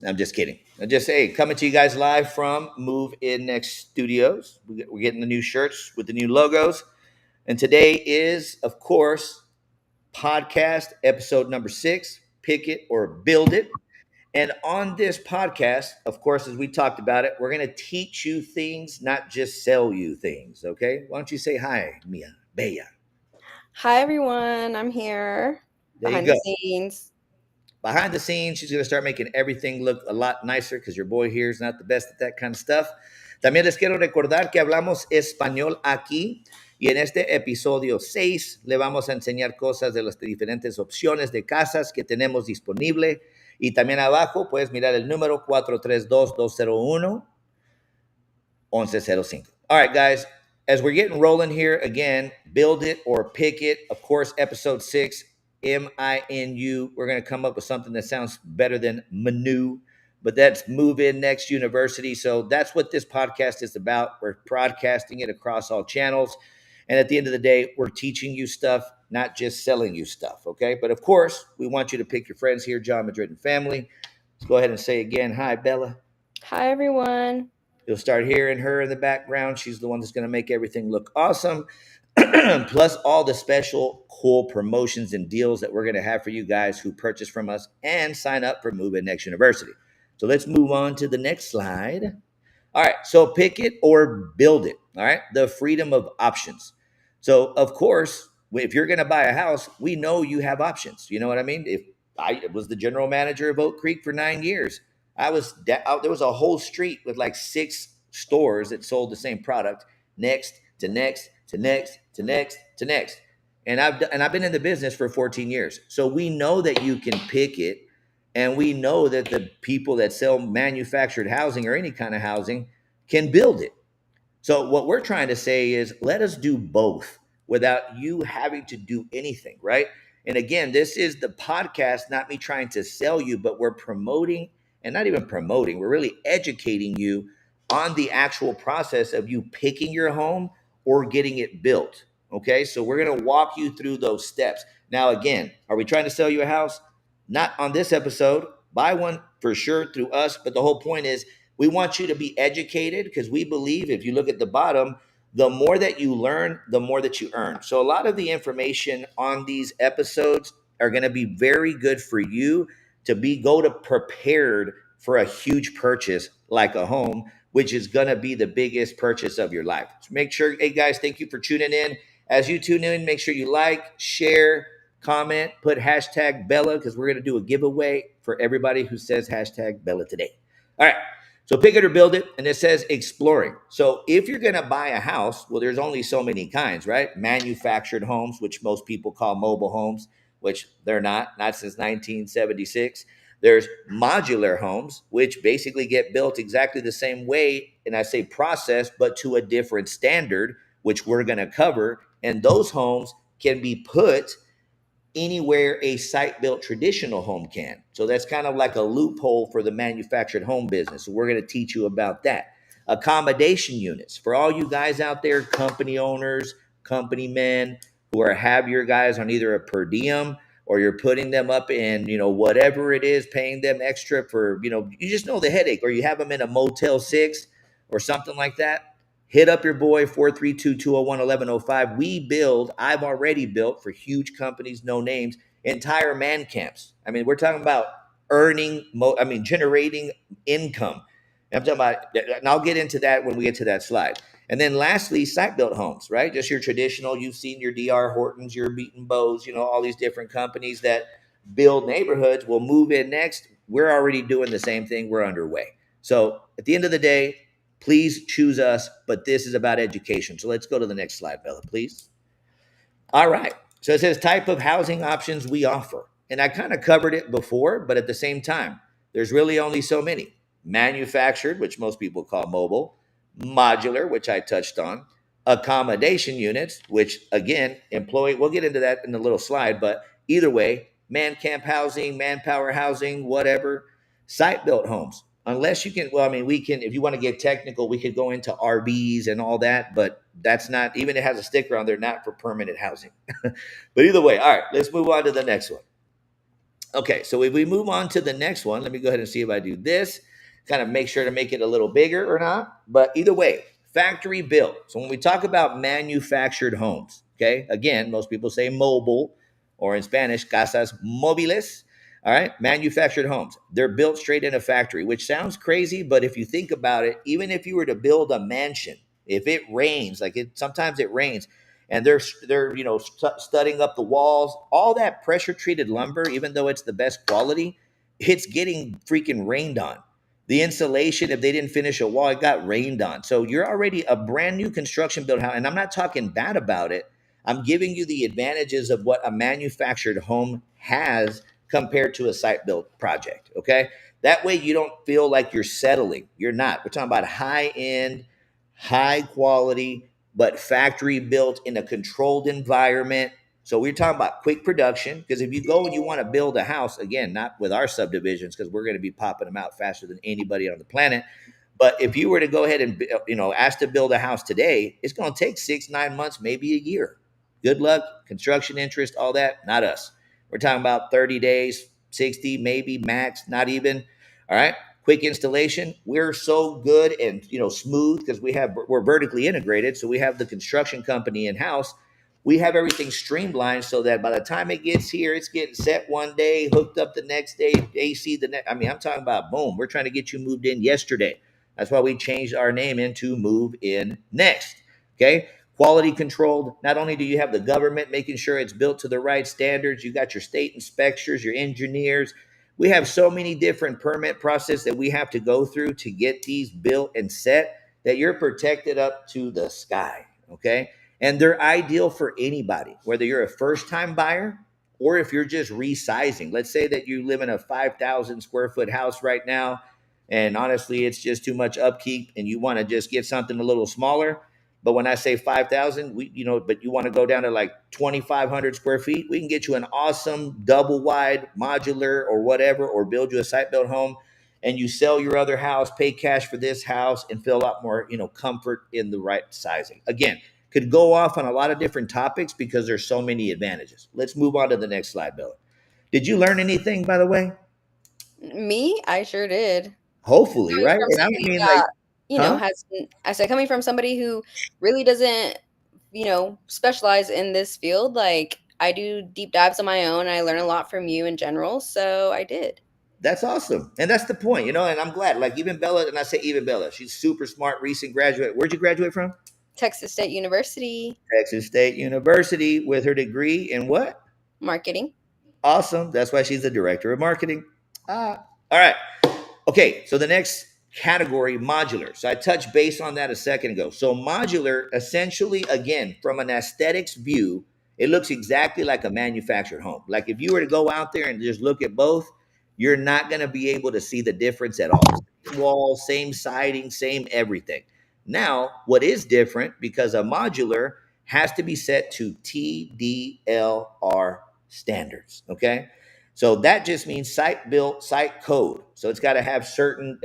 I'm just kidding. I just hey, coming to you guys live from M.I.N.U Studios. We're getting the new shirts with the new logos, and today is, of course, podcast episode number 6. Pick it or build it. And on this podcast, of course, as we talked about it, we're going to teach you things, not just sell you things. Okay? Why don't you say hi, Mia Bella? Hi everyone, I'm here There you behind the go. scenes. Behind the scenes, she's going to start making everything look a lot nicer because your boy here is not the best at that kind of stuff. También les quiero recordar que hablamos español aquí y en este episodio 6 le vamos a enseñar cosas de las diferentes opciones de casas que tenemos disponible. Y también abajo puedes mirar el número 432-201-1105. All right, guys, as we're getting rolling here, again, build it or pick it. Of course, episode 6, M.I.N.U. We're going to come up with something that sounds better than M.I.N.U, but that's Move In Next University. So that's what this podcast is about. We're broadcasting it across all channels. And at the end of the day, we're teaching you stuff, not just selling you stuff, okay? But of course, we want you to pick your friends here, John Madrid and family. Let's go ahead and say again, hi, Bella. Hi everyone. You'll start hearing her in the background. She's the one that's going to make everything look awesome. Plus, all the special, cool promotions and deals that we're going to have for you guys who purchase from us and sign up for Move In Next University. So let's move on to the next slide. All right. So pick it or build it. All right. The freedom of options. So, of course, if you're going to buy a house, we know you have options. You know what I mean? If I was the general manager of Oak Creek for 9 years, there was a whole street with like 6 stores that sold the same product, next to next to next to next to next. And I've been in the business for 14 years. So we know that you can pick it, and we know that the people that sell manufactured housing or any kind of housing can build it. So what we're trying to say is let us do both without you having to do anything, right? And again, this is the podcast, not me trying to sell you, but we're promoting, and not even promoting, we're really educating you on the actual process of you picking your home or getting it built. Okay? So we're going to walk you through those steps. Now again, are we trying to sell you a house? Not on this episode. Buy one for sure through us, but the whole point is we want you to be educated because we believe if you look at the bottom, the more that you learn, the more that you earn. So a lot of the information on these episodes are going to be very good for you to go to prepared for a huge purchase like a home, which is going to be the biggest purchase of your life. So make sure, hey guys, thank you for tuning in. As you tune in, make sure you like, share, comment, put hashtag Bella because we're going to do a giveaway for everybody who says hashtag Bella today. All right. So pick it or build it, and it says exploring. So if you're going to buy a house, well, there's only so many kinds, right? Manufactured homes, which most people call mobile homes, which they're not since 1976. There's modular homes, which basically get built exactly the same way, and I say process, but to a different standard, which we're going to cover. And those homes can be put anywhere a site built traditional home can. So that's kind of like a loophole for the manufactured home business. So we're going to teach you about that. Accommodation units for all you guys out there, company owners, company men who have your guys on either a per diem or you're putting them up in, whatever it is, paying them extra for, you just know the headache, or you have them in a Motel 6 or something like that. Hit up your boy 432-201-1105. I've already built for huge companies, no names, entire man camps. I mean, we're talking about generating income. I'm talking about, and I'll get into that when we get to that slide. And then lastly, site built homes, right? Just your traditional, you've seen your DR Hortons, your Beaton Bows, all these different companies that build neighborhoods will move in next. We're already doing the same thing. We're underway. So at the end of the day, please choose us, but this is about education. So let's go to the next slide, Bella, please. All right. So it says type of housing options we offer. And I kind of covered it before, but at the same time, there's really only so many. Manufactured, which most people call mobile, modular, which I touched on, accommodation units, which again, we'll get into that in a little slide, but either way, man camp housing, manpower housing, whatever, site built homes. Unless you can, we can, if you want to get technical, we could go into RVs and all that, but that's not, even it has a sticker on there, not for permanent housing. But either way, all right, let's move on to the next one. Okay, so if we move on to the next one, let me go ahead and see if I do this, kind of make sure to make it a little bigger or not. But either way, factory built. So when we talk about manufactured homes, okay, again, most people say mobile, or in Spanish, casas móviles. All right, manufactured homes. They're built straight in a factory, which sounds crazy, but if you think about it, even if you were to build a mansion, if it rains, like it sometimes it rains, and they're studding up the walls, all that pressure treated lumber, even though it's the best quality, it's getting freaking rained on. The insulation, if they didn't finish a wall, it got rained on. So you're already a brand new construction built house, and I'm not talking bad about it. I'm giving you the advantages of what a manufactured home has compared to a site built project. Okay, that way you don't feel like you're settling. You're not. We're talking about high end, high quality, but factory built in a controlled environment. So we're talking about quick production, because if you go and you want to build a house, again, not with our subdivisions, because we're going to be popping them out faster than anybody on the planet. But if you were to go ahead and ask to build a house today, it's going to take 6, 9 months, maybe a year. Good luck, construction interest, all that. Not us. We're talking about 30 days, 60, maybe max, not even. All right. Quick installation. We're so good and smooth because we're vertically integrated. So we have the construction company in house. We have everything streamlined so that by the time it gets here, it's getting set one day, hooked up the next day, AC the next. I mean, I'm talking about boom. We're trying to get you moved in yesterday. That's why we changed our name into Move In Next. Okay. Quality controlled. Not only do you have the government making sure it's built to the right standards, you got your state inspectors, your engineers. We have so many different permit process that we have to go through to get these built and set that you're protected up to the sky. Okay. And they're ideal for anybody, whether you're a first time buyer or if you're just resizing. Let's say that you live in a 5,000 square foot house right now, and honestly, it's just too much upkeep, and you want to just get something a little smaller. But when I say 5,000, but you want to go down to like 2,500 square feet, we can get you an awesome double wide modular or whatever, or build you a site built home, and you sell your other house, pay cash for this house, and feel a lot more, comfort in the right sizing. Again, could go off on a lot of different topics because there's so many advantages. Let's move on to the next slide, Bella. Did you learn anything, by the way? Me? I sure did. Hopefully, Coming right? from And I don't somebody mean like, that, huh? I said, coming from somebody who really doesn't, specialize in this field, like I do deep dives on my own. I learn a lot from you in general. So I did. That's awesome. And that's the point, and I'm glad. Like even Bella, and I say even Bella, she's super smart, recent graduate. Where'd you graduate from? Texas State University, Texas State University with her degree in what? marketing. Awesome. That's why she's the director of marketing. All right. Okay, so the next category, modular. So I touched base on that a second ago. So modular, essentially, again, from an aesthetics view, it looks exactly like a manufactured home. Like if you were to go out there and just look at both, you're not going to be able to see the difference at all. Same wall, same siding, same everything. Now, what is different, because a modular has to be set to TDLR standards, okay? So that just means site built, site code. So it's got to have certain,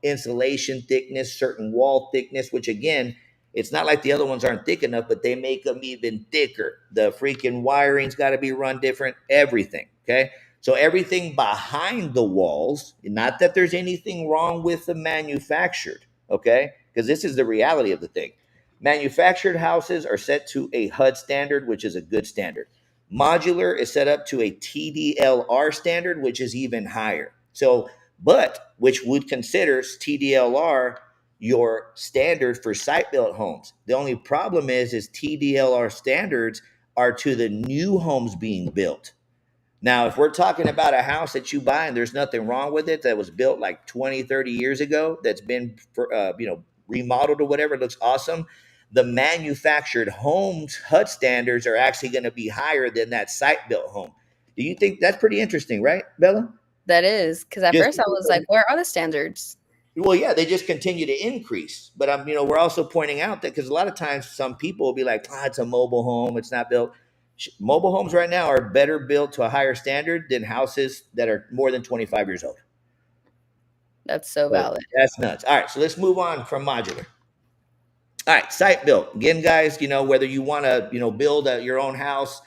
insulation thickness, certain wall thickness, which again, it's not like the other ones aren't thick enough, but they make them even thicker. The freaking wiring's got to be run different, everything. Okay. So everything behind the walls, not that there's anything wrong with the manufactured, okay? Because this is the reality of the thing. Manufactured houses are set to a HUD standard, which is a good standard. Modular is set up to a TDLR standard, which is even higher. So, but which would consider TDLR your standard for site built homes. The only problem is TDLR standards are to the new homes being built. Now, if we're talking about a house that you buy and there's nothing wrong with it, that was built like 20, 30 years ago, that's been, remodeled or whatever, it looks awesome. The manufactured homes HUD standards are actually going to be higher than that site built home. Do you think that's pretty interesting, right, Bella? That is because at Just first I was like, where are the standards? well, yeah, they just continue to increase. But we're also pointing out that because a lot of times some people will be like, it's a mobile home, it's not built. Mobile homes right now are better built to a higher standard than houses that are more than 25 years old. That's so So valid. that's nuts. All right, so let's move on from modular. All right, site built. Again, guys, whether you want to, build your own house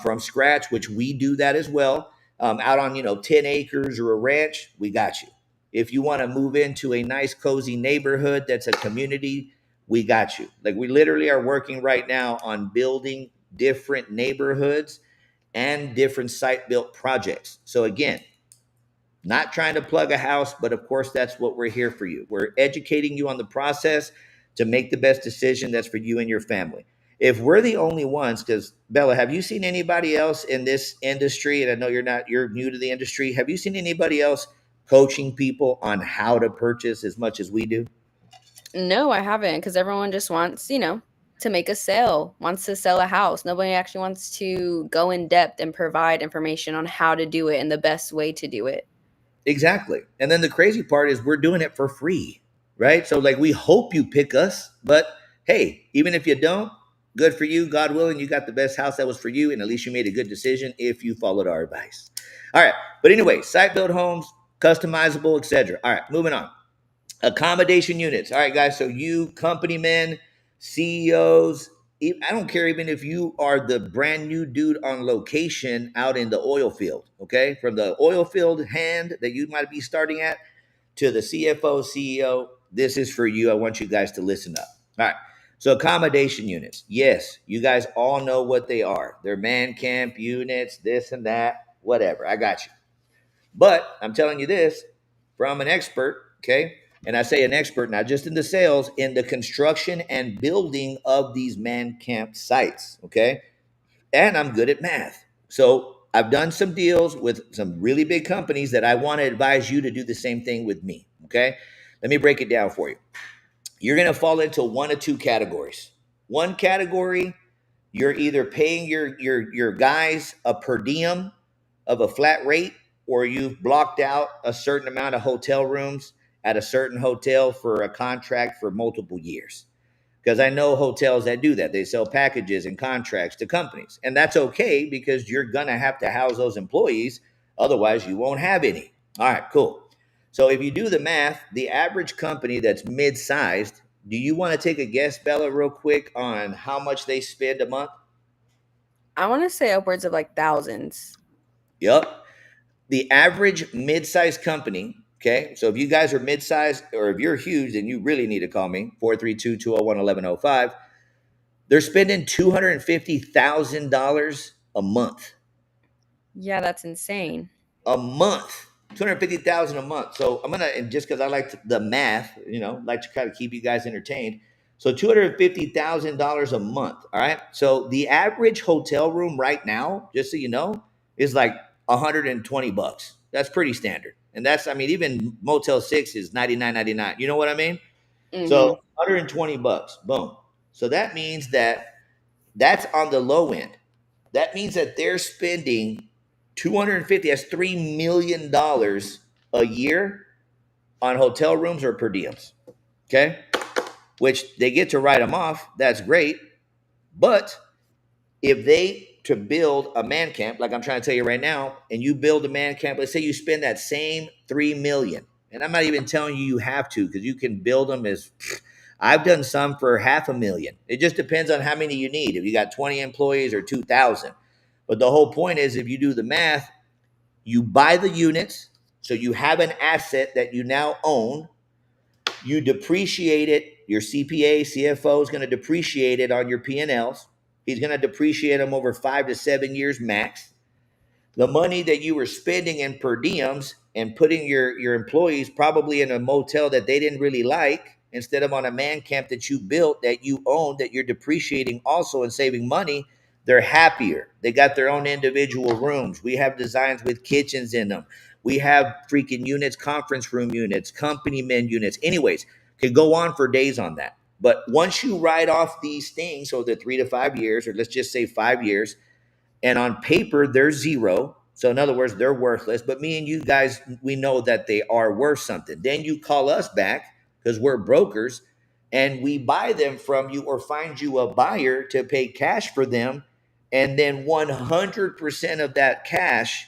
from scratch, which we do that as well. out on 10 acres or a ranch, we got you. If you want to move into a nice cozy neighborhood that's a community, we got you. Like we literally are working right now on building different neighborhoods and different site built projects. So again, not trying to plug a house, but of course, that's what we're here for you. We're educating you on the process to make the best decision that's for you and your family. If we're the only ones, because Bella, have you seen anybody else in this industry? And I know you're new to the industry. Have you seen anybody else coaching people on how to purchase as much as we do? No, I haven't, because everyone just wants, to make a sale, wants to sell a house. Nobody actually wants to go in depth and provide information on how to do it and the best way to do it. Exactly. And then the crazy part is we're doing it for free, right? So like we hope you pick us, but hey, even if you don't, good for you. God willing, you got the best house that was for you, and at least you made a good decision if you followed our advice. All right. But anyway, site built homes, customizable, etc. All right, moving on. Accommodation units. All right, guys. So you company men, CEOs, I don't care even if you are the brand new dude on location out in the oil field, okay? From the oil field hand that you might be starting at to the CFO, CEO, this is for you. I want you guys to listen up. All right. So accommodation units. Yes, you guys all know what they are. They're man camp units, this and that, whatever. I got you. But I'm telling you this from an expert, okay? And I say an expert, not just in the sales, in the construction and building of these man camp sites, okay? And I'm good at math. So I've done some deals with some really big companies that I want to advise you to do the same thing with me, okay? Let me break it down for you. You're going to fall into one of two categories. One category, you're either paying your guys a per diem of a flat rate, or you've blocked out a certain amount of hotel rooms at a certain hotel for a contract for multiple years. Because I know hotels that do that. They sell packages and contracts to companies. And that's okay because you're going to house those employees. Otherwise, you won't have any. All right, cool. So if you do the math, the average company that's mid sized, do you want to take a guess, Bella, real quick on how much they spend a month? I want to say upwards of like thousands. Yep. The average mid-sized company, okay? So if you guys are mid-sized or if you're huge, then you really need to call me, 432-201-1105. They're spending $250,000 a month. Yeah, that's insane. A month. 250,000 a month. So I'm gonna, and just because I like the math, like to kind of keep you guys entertained. So $250,000 a month. All right. So the average hotel room right now, just so you know, is like 120 bucks. That's pretty standard. And that's, I mean, even Motel 6 is 99.99. You know what I mean? Hmm. So 120 bucks. Boom. So that means that's on the low end. That means that they're spending 250, that's $3 million a year on hotel rooms or per diems. Okay. Which they get to write them off. That's great. But if they to build a man camp, like I'm trying to tell you right now, and you build a man camp, let's say you spend that same 3 million. And I'm not even telling you have to, because you can build them as I've done some for 500,000. It just depends on how many you need. If you got 20 employees or 2,000. But the whole point is, if you do the math, you buy the units, so you have an asset that you now own. You depreciate it. Your CPA, CFO is going to depreciate it on your P&Ls. He's going to depreciate them over 5 to 7 years max. The money that you were spending in per diems and putting your employees probably in a motel that they didn't really like, instead of on a man camp that you built, that you own, that you're depreciating also and saving money, they're happier. They got their own individual rooms. We have designs with kitchens in them. We have freaking units, conference room units, company men units. Anyways, could go on for days on that. But once you write off these things, so the 3 to 5 years, or let's just say 5 years, and on paper they're zero, so in other words they're worthless, but me and you guys, we know that they are worth something, then you call us back because we're brokers, and we buy them from you or find you a buyer to pay cash for them, and then 100% of that cash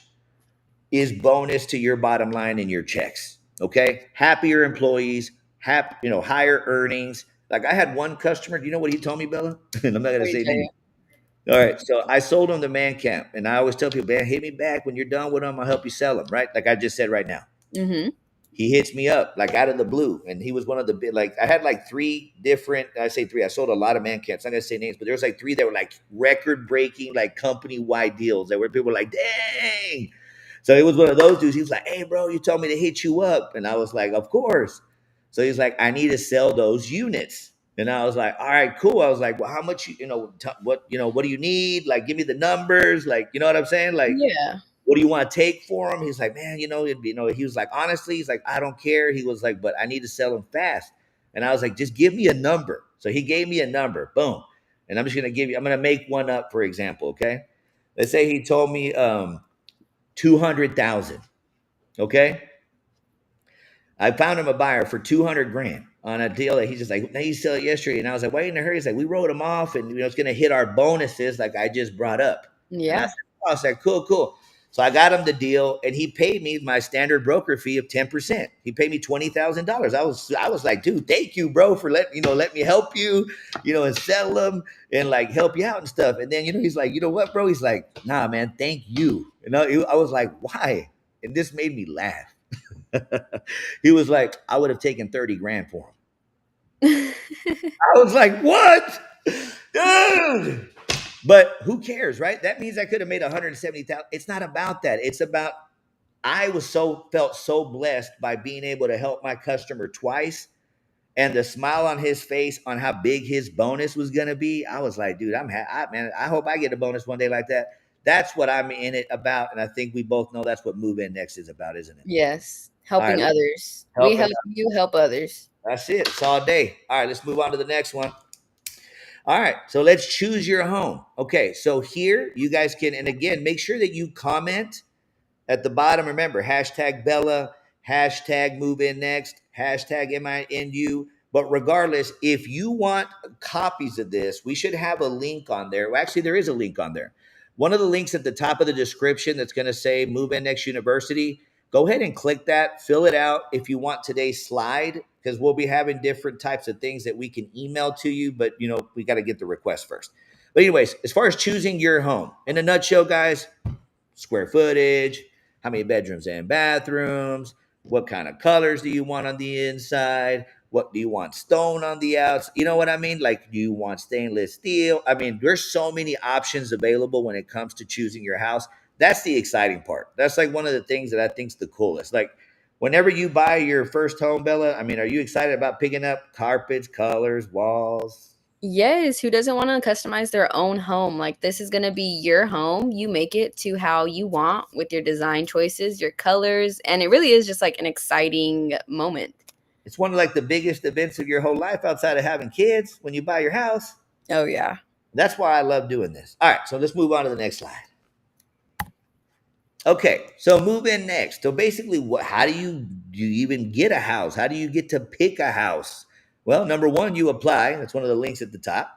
is bonus to your bottom line and your checks. Okay, happier employees, higher earnings. Like I had one customer, do you know what he told me, Bella? And I'm not going What to do you say tell you? names. All right. So I sold him the man camp. And I always tell people, man, hit me back when you're done with them. I'll help you sell them. Right. Like I just said right now. Mm-hmm. He hits me up like out of the blue. And he was one of the big, like I had like three different, I say three, I sold a lot of man camps. I'm not gonna say names, but there was like three that were like record breaking, like company wide deals that were people were like, dang. So it was one of those dudes. He was like, hey, bro, you told me to hit you up. And I was like, of course. So he's like, I need to sell those units. And I was like, all right, cool. I was like, well, how much, what do you need? Like, give me the numbers. Like, you know what I'm saying? Like, Yeah. what do you want to take for him? He's like, man, he was like, honestly, he's like, I don't care. He was like, but I need to sell them fast. And I was like, just give me a number. So he gave me a number. Boom. And I'm going to make one up, for example. Okay. Let's say he told me 200,000. Okay. I found him a buyer for 200 grand on a deal that he's just like, he sell it yesterday. And I was like, why in a hurry? He's like, we wrote him off and it's going to hit our bonuses like I just brought up. And Yeah. I was like, cool, cool. So I got him the deal and he paid me my standard broker fee of 10%. He paid me $20,000. I was like, dude, thank you, bro, for let me help you, and sell them and like help you out and stuff. And then, he's like, you know what, bro? He's like, nah, man, thank you. I was like, why? And this made me laugh. He was like, I would have taken 30 grand for him. I was like, what? Dude. But who cares, right? That means I could have made 170,000. It's not about that. It's about felt so blessed by being able to help my customer twice and the smile on his face on how big his bonus was going to be. I was like, dude, man, I hope I get a bonus one day like that. That's what I'm in it about. And I think we both know that's what Move In Next is about, isn't it? Yes. All right, Helping others. We helping. help you help others. That's it. It's all day. All right, let's move on to the next one. All right, so let's choose your home. Okay, so here you guys can, and again, make sure that you comment at the bottom. Remember, hashtag Bella, hashtag Move In Next, hashtag M.I.N.U. But regardless, if you want copies of this, we should have a link on there. Well, actually, there is a link on there. One of the links at the top of the description that's going to say Move In Next University. Go ahead and click that, fill it out if you want today's slide, because we'll be having different types of things that we can email to you, but we got to get the request first. But anyways, as far as choosing your home, in a nutshell, guys, square footage, how many bedrooms and bathrooms, what kind of colors do you want on the inside, what do you want stone on the outside, you know what I mean? Like, do you want stainless steel? I mean, there's so many options available when it comes to choosing your house. That's the exciting part. That's like one of the things that I think's the coolest. Like, whenever you buy your first home, Bella, I mean, are you excited about picking up carpets, colors, walls? Yes, who doesn't want to customize their own home? Like, this is going to be your home. You make it to how you want with your design choices, your colors, and it really is just like an exciting moment. It's one of like the biggest events of your whole life outside of having kids when you buy your house. Oh yeah. That's why I love doing this. All right, so let's move on to the next slide. Okay, so move in next. So basically, how do you even get a house? How do you get to pick a house? Well, number one, you apply. That's one of the links at the top.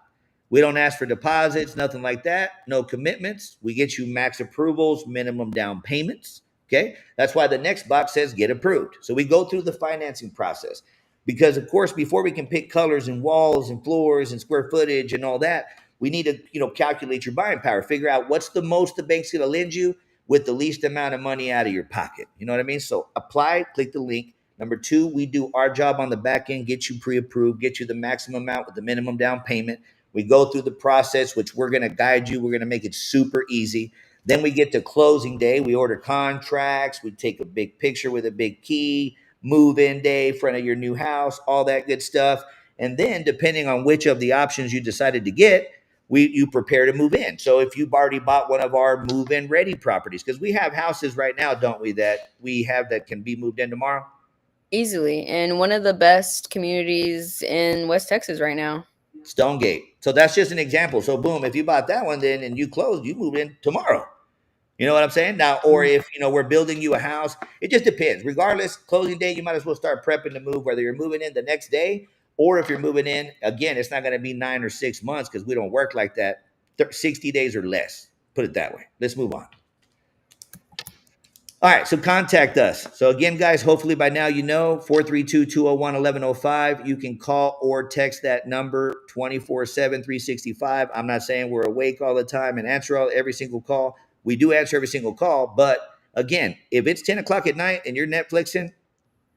We don't ask for deposits, nothing like that. No commitments. We get you max approvals, minimum down payments. Okay, that's why the next box says get approved. So we go through the financing process because, of course, before we can pick colors and walls and floors and square footage and all that, we need to calculate your buying power, figure out what's the most the bank's going to lend you with the least amount of money out of your pocket. You know what I mean? So apply, click the link. Number two, we do our job on the back end, get you pre-approved, get you the maximum amount with the minimum down payment. We go through the process, which we're going to guide you. We're going to make it super easy. Then we get to closing day. We order contracts. We take a big picture with a big key, move-in day, front of your new house, all that good stuff. And then depending on which of the options you decided to get, you prepare to move in. So if you've already bought one of our move-in ready properties, because we have houses right now, don't we, that we have that can be moved in tomorrow? Easily. And one of the best communities in West Texas right now. Stonegate. So that's just an example. So boom, if you bought that one then and you closed, you move in tomorrow. You know what I'm saying? Now, or if we're building you a house, it just depends. Regardless, closing day, you might as well start prepping to move, whether you're moving in the next day or if you're moving in, again, it's not going to be 9 or 6 months because we don't work like that. 60 days or less. Put it that way. Let's move on. All right, so contact us. So again, guys, hopefully by now you know 432-201-1105. You can call or text that number 24/7, 365. I'm not saying we're awake all the time and answer every single call. We do answer every single call, but again, if it's 10 o'clock at night and you're Netflixing,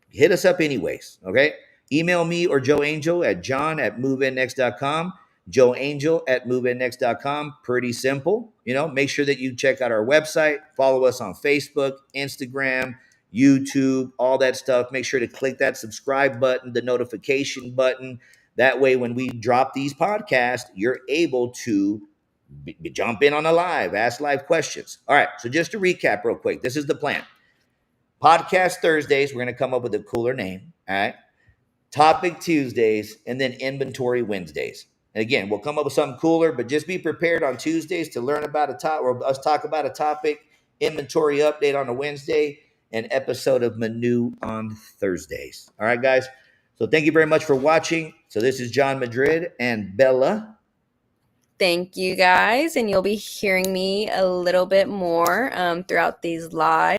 hit us up anyways, okay? Email me or Joe Angel at john@moveinnext.com, Joe Angel at moveinnext.com. Pretty simple. Make sure that you check out our website, follow us on Facebook, Instagram, YouTube, all that stuff. Make sure to click that subscribe button, the notification button. That way, when we drop these podcasts, you're able to jump in on a live, ask live questions. All right, so just to recap real quick, this is the plan. Podcast Thursdays, we're going to come up with a cooler name. All right. Topic Tuesdays, and then inventory Wednesdays. And again, we'll come up with something cooler, but just be prepared on Tuesdays to learn about a topic, or us talk about a topic, inventory update on a Wednesday, and episode of M.I.N.U on Thursdays. All right, guys. So thank you very much for watching. So this is John Madrid and Bella. Thank you, guys. And you'll be hearing me a little bit more throughout these lives.